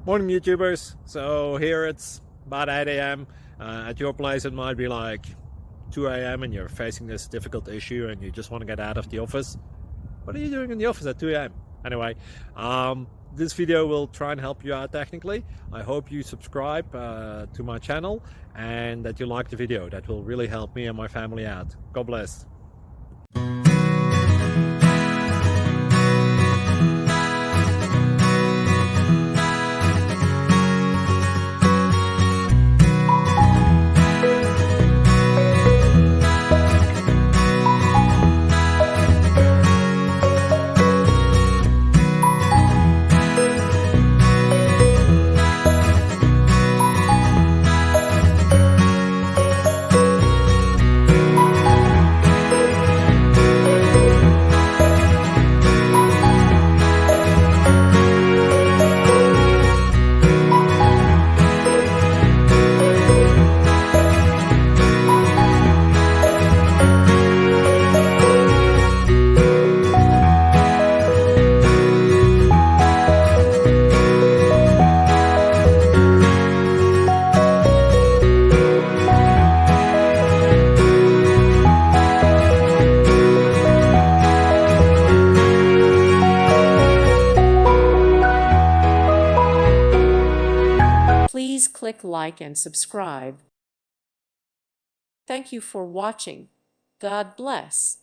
Morning, YouTubers. So here it's about 8 a.m. At your place, it might be like 2 a.m. and you're facing this difficult issue and you just want to get out of the office. What are you doing in the office at 2 a.m.? Anyway, this video will try and help you out technically. I hope you subscribe to my channel and that you like the video. That will really help me and my family out. God bless. Please click like and subscribe. Thank you for watching. God bless.